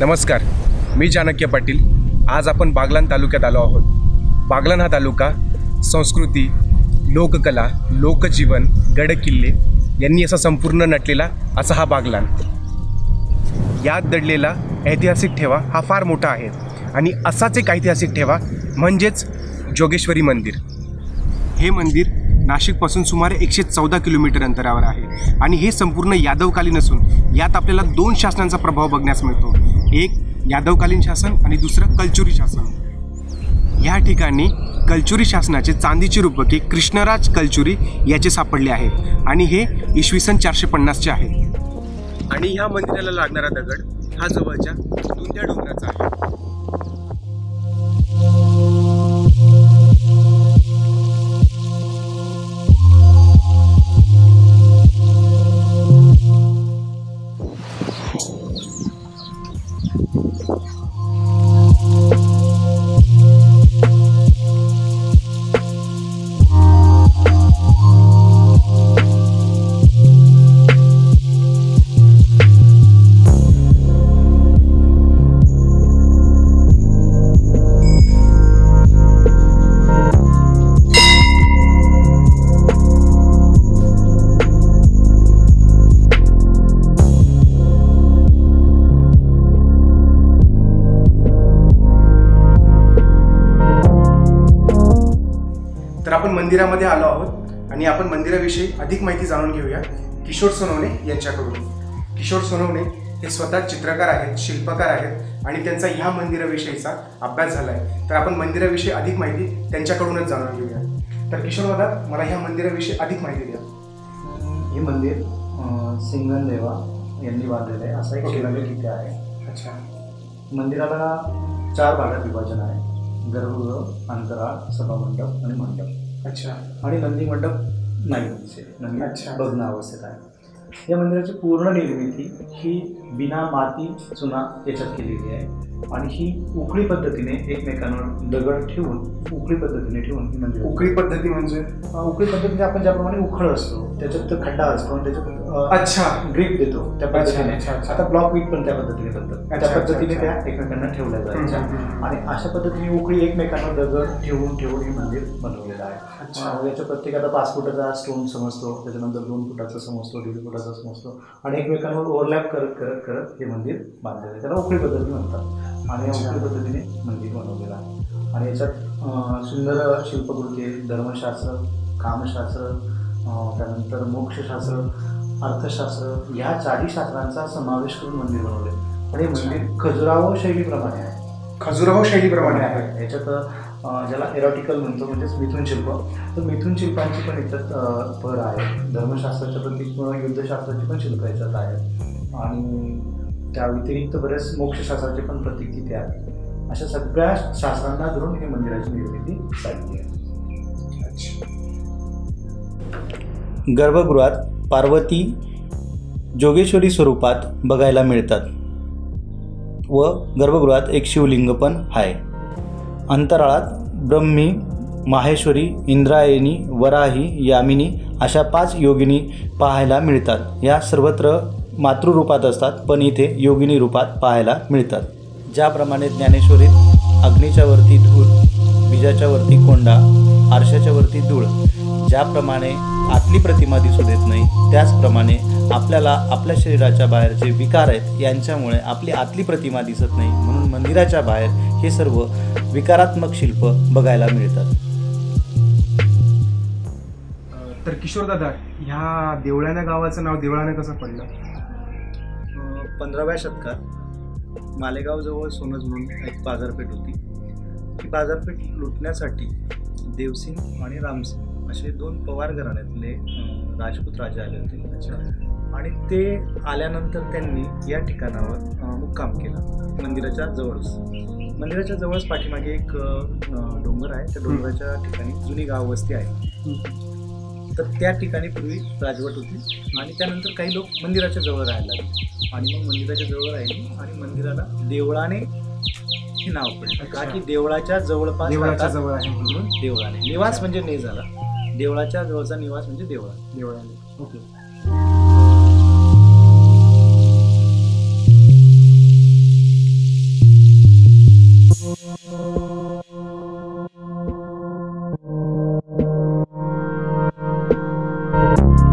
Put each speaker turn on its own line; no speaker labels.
नमस्कार, मी चाणक्य पाटील। आज आपण बागलाण तालुक्यात आलो आहोत। बागलाण हा तालुका संस्कृती, लोककला, लोकजीवन, गडकिल्ले यांनी असा संपूर्ण नटलेला असा हा बागलाण। यात दडलेला ऐतिहासिक ठेवा हा फार मोठा आहे आणि असाच एक ऐतिहासिक ठेवा म्हणजेच जोगेश्वरी मंदिर। हे मंदिर नाशिकपासून सुमारे 114 किलोमीटर अंतरावर आहे आणि हे संपूर्ण यादवकालीन असून यात आपल्याला दोन शासनांचा प्रभाव बघण्यास मिळतो। एक यादवकालीन शासन आणि दुसरं कलचुरी शासन। या ठिकाणी कलचुरी शासनाचे चांदीचे रूपके कृष्णराज कलचुरी याचे सापडले आहेत आणि हे इसवी सन 450चे आहे। आणि ह्या मंदिराला लागणारा दगड हा जवळच्या दुंद्या डोंगराचा आहे। तर आपण मंदिरामध्ये आलो आहोत आणि आपण मंदिराविषयी अधिक माहिती जाणून घेऊया किशोर सोनवणे यांच्याकडून। किशोर सोनवणे हे स्वतः चित्रकार आहेत, शिल्पकार आहेत आणि त्यांचा ह्या मंदिराविषयीचा अभ्यास झाला आहे। तर आपण मंदिराविषयी अधिक माहिती त्यांच्याकडूनच जाणून घेऊया। तर किशोर दादा, मला ह्या मंदिराविषयी अधिक माहिती द्या।
हे मंदिर सिंगनदेवा यांनी बांधलेलं आहे, असा एक शिलालेख इथे आहे।
अच्छा।
मंदिराला 4 भागात विभाजन आहे: गर्भगृह, अंतराळ, सभामंडप आणि मंडप।
अच्छा।
आणि नंदी मंडप नाही दिसते, नंदी
अच्छा
भग्न अवस्थेत आहे। या मंदिराची पूर्ण निर्मिती ही बिना माती चुना याच्यात केलेली आहे आणि ही उकळी पद्धतीने एकमेकांवर दगड ठेवून उकळी पद्धतीने ठेवून ही मंदिर।
उकळी पद्धती म्हणजे
उकळी पद्धतीने आपण ज्याप्रमाणे उखळ असतो त्याच्यात खड्डा असतो आणि त्याच्यात
अच्छा
ग्रीप देतो त्या पद्धतीने।
अच्छा।
आता ब्लॉक वीट पण त्या पद्धतीने बनतात, त्या पद्धतीने त्या एकमेकांना ठेवल्या जायच्या आणि अशा पद्धतीने उकळी एकमेकांवर दगड ठेवून ठेवून हे मंदिर बनवलेलं आहे। याच्या प्रत्येकाचा 5 फुटाचा स्टोन समजतो, त्याच्यानंतर 2 फुटाचा समजतो, 1.5 फुटाचा समजतो आणि एकमेकांवर ओव्हरलॅप करत करत करत हे मंदिर बांधलेलं आहे। त्याला उकळी पद्धती म्हणतात आणि या उकळी पद्धतीने मंदिर बनवलेलं आहे। आणि याच्यात सुंदर शिल्पकृती आहे, धर्मशास्त्र, कामशास्त्र, त्यानंतर मोक्षशास्त्र, अर्थशास्त्र या 4ही शास्त्रांचा समावेश करून मंदिर बनवले आणि हे मंदिर खजुराहो शैलीप्रमाणे आहे।
खजुराहो शैलीप्रमाणे आहे।
याच्यात ज्याला एरोटिकल म्हणतो म्हणजेच मिथुन शिल्प, तर मिथुन शिल्पांची पण याच्यात भर आहे। धर्मशास्त्राच्या प्रतीक युद्धशास्त्राची पण शिल्प याच्यात आहेत आणि त्या व्यतिरिक्त बरेच मोक्षशास्त्राचे पण प्रतीक तिथे आहेत। अशा सगळ्या शास्त्रांना धरून हे मंदिराची निर्मिती झाली आहे।
गर्भगृहात पार्वती जोगेश्वरी स्वरूपात बघायला मिळतात व गर्भगृहात एक शिवलिंग पण आहे। अंतराळात ब्रह्मी, माहेश्वरी, इंद्रायणी, वराही, यामिनी अशा 5 योगिनी पाहायला मिळतात। या सर्वत्र मातृरूपात असतात पण इथे योगिनी रूपात पाहायला मिळतात। ज्याप्रमाणे ज्ञानेश्वरीत अग्नीच्या वरती धूळ, बीजाच्या वरती कोंडा, आरशाच्या वरती धूळ, ज्याप्रमाणे आतली प्रतिमा दिसू देत नाही त्याचप्रमाणे आपल्याला आपल्या शरीराच्या बाहेर जे विकार आहेत यांच्यामुळे आपली आतली प्रतिमा दिसत नाही, म्हणून मंदिराच्या बाहेर हे सर्व विकारात्मक शिल्प बघायला मिळतात।
तर किशोर दादा, ह्या देवळाणा गावाचं नाव देवळाणा कसं पडलं?
15व्या शतकात मालेगावजवळ सोनज म्हणून एक बाजारपेठ होती। ही बाजारपेठ लुटण्यासाठी देवसिंग आणि रामसिंग असे 2 पवार घराण्यातले राजपूत राजे आले होते आणि ते आल्यानंतर त्यांनी या ठिकाणावर मुक्काम केला मंदिराच्या जवळच। मंदिराच्या जवळच पाठीमागे एक डोंगर आहे, त्या डोंगराच्या ठिकाणी जुनी गाववस्ती आहे। तर त्या ठिकाणी पूर्वी राजवट होती आणि त्यानंतर काही लोक मंदिराच्या जवळ राहायला लागले आणि मग मंदिराच्या जवळ राहिली आणि मंदिराला देवळाने हे नाव पडलं, का की देवळाच्या जवळपास
जवळ आहे म्हणून
देवळाने। निवास म्हणजे ने झाला, देवळाच्या जवळचा निवास म्हणजे
देवळाने। ओके।
धन्यवाद.